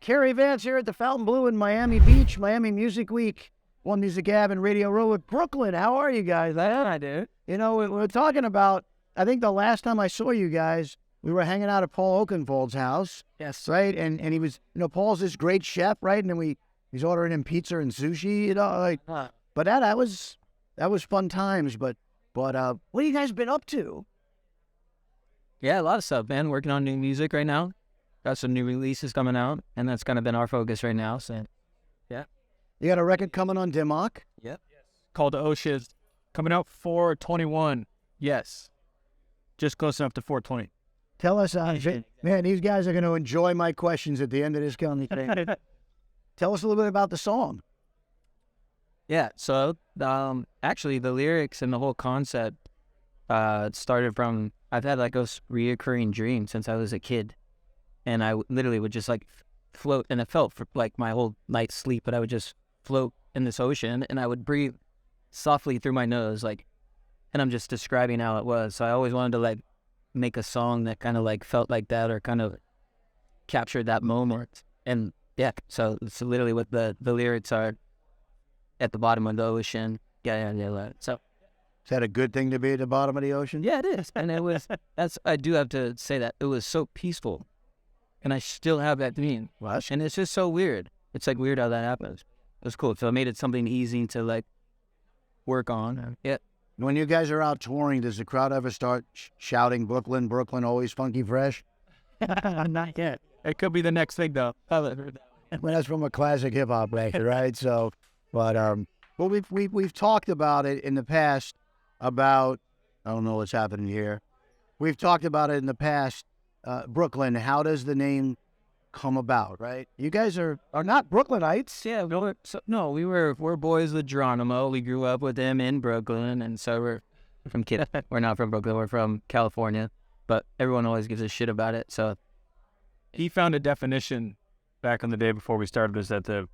Carey Vance here at the Fountain Blue in Miami Beach, Miami Music Week, One Music Ave and RadioRd with Brklyn. How are you guys? I do. You know, we're talking about, I think the last time I saw you guys, we were hanging out at Paul Oakenfold's house. Yes. Right? And he was, Paul's this great chef, right? And then he's ordering him pizza and sushi, But that was fun times. But what have you guys been up to? Yeah, a lot of stuff, man. Working on new music right now. Got some new releases coming out, and that's kind of been our focus right now. So, yeah. You got a record coming on Dimmock? Yep. Called Oceans, coming out 4/21. Yes. Just close enough to 4/20. Tell us, man, these guys are going to enjoy my questions at the end of this conversation. Tell us a little bit about the song. Yeah, so actually the lyrics and the whole concept started from, I've had like a reoccurring dream since I was a kid. And I literally would just like float, and it felt for like my whole night's sleep, but I would just float in this ocean, and I would breathe softly through my nose, like, and I'm just describing how it was. So I always wanted to like make a song that kind of like felt like that, or kind of captured that moment. And yeah, so it's literally what the lyrics are, at the bottom of the ocean. Yeah. So is that a good thing to be at the bottom of the ocean? yeah, it is. And it was, I do have to say that it was so peaceful. And I still have that dream. Wow. And it's just so weird. It's like weird how that happens. It was cool. So I made it something easy to like work on. Yeah. When you guys are out touring, does the crowd ever start shouting Brklyn, Brklyn, always funky fresh? Not yet. It could be the next thing, though. Well, that's from a classic hip hop record, right? So, well, we've talked about it in the past about, I don't know what's happening here. We've talked about it in the past. Brklyn, how does the name come about, right? You guys are not Brooklynites. Yeah, we're boys with Geronimo. We grew up with him in Brooklyn, and so we're not from Brooklyn, we're from California, but everyone always gives a shit about it. So he found a definition back in the day before we started, is that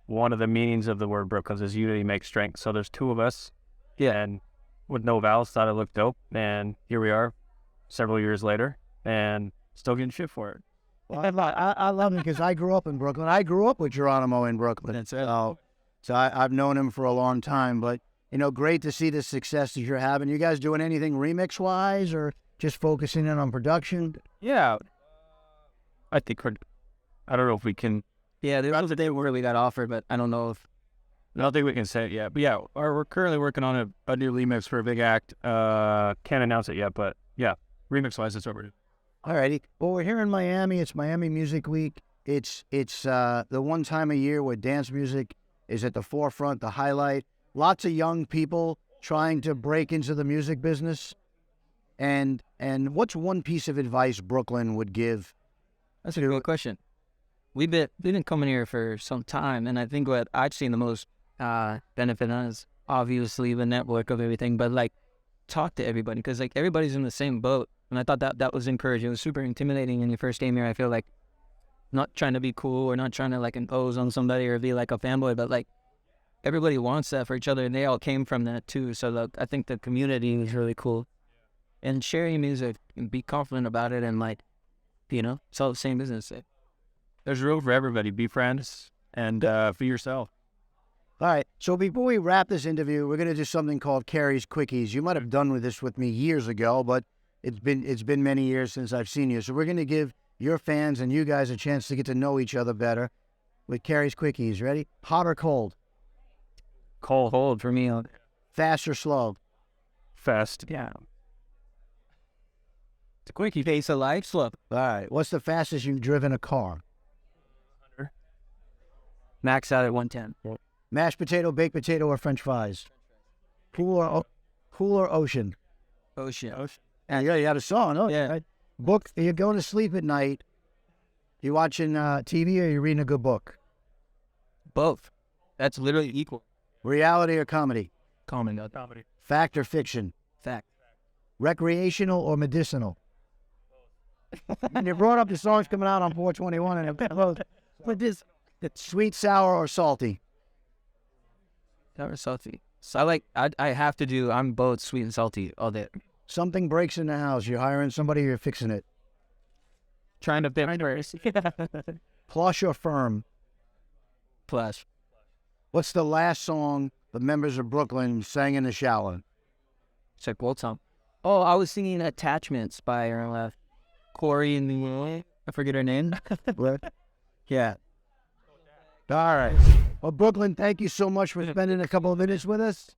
one of the meanings of the word Brooklyn is unity makes strength. So there's two of us, and with no vowels, thought it looked dope, and here we are several years later, and still getting shit for it. Well, I love it because I grew up in Brooklyn. I grew up with Geronimo in Brooklyn. That's it. So I've known him for a long time. But, great to see the success that you're having. You guys doing anything remix-wise or just focusing in on production? Yeah. I think I don't know if we can. Yeah, there was a day where we got offered, but I don't know if. I don't think we can say it yet. But yeah, we're currently working on a new remix for a big act. Can't announce it yet, but yeah. Remix-wise, it's over. Alrighty. Well, we're here in Miami. It's Miami Music Week. It's the one time a year where dance music is at the forefront, the highlight. Lots of young people trying to break into the music business. And what's one piece of advice Brklyn would give? That's a good question. We've been coming here for some time, and I think what I've seen the most benefit is obviously the network of everything, but like talk to everybody, because like everybody's in the same boat. And I thought that was encouraging. It was super intimidating when you first came here. I feel like not trying to be cool or not trying to like impose on somebody or be like a fanboy, but like everybody wants that for each other, and they all came from that too. So I think the community is really cool. And sharing music and be confident about it, and like, it's all the same business. There's room for everybody. Be friends and be yourself. All right. So before we wrap this interview, we're going to do something called CARY's Quickies. You might have done this with me years ago, but it's been many years since I've seen you. So we're going to give your fans and you guys a chance to get to know each other better with CARY's Quickies. Ready? Hot or cold? Cold for me. Fast or slow? Fast. Yeah. It's a quickie. Pace of life, slow. All right. What's the fastest you've driven a car? 100. Max out at 110. Mashed potato, baked potato, or French fries? Pool or ocean? Ocean. And you had a song, yeah. Right? Book. Are you going to sleep at night? You watching TV or you reading a good book? Both. That's literally equal. Reality or comedy? Comedy. Fact or fiction? Fact. Recreational or medicinal? And you brought up the songs coming out on 4/21 and both. But this, sweet, sour, or salty? Sour, salty. So I'm both sweet and salty all day. Something breaks in the house. You're hiring somebody or you're fixing it? Trying to fit first. Plush or firm? Plush. What's the last song the members of Brklyn sang in the shower? Check what song? Oh, I was singing Attachments by CARY and I forget her name. What? Yeah. All right. Well, Brklyn, thank you so much for spending a couple of minutes with us.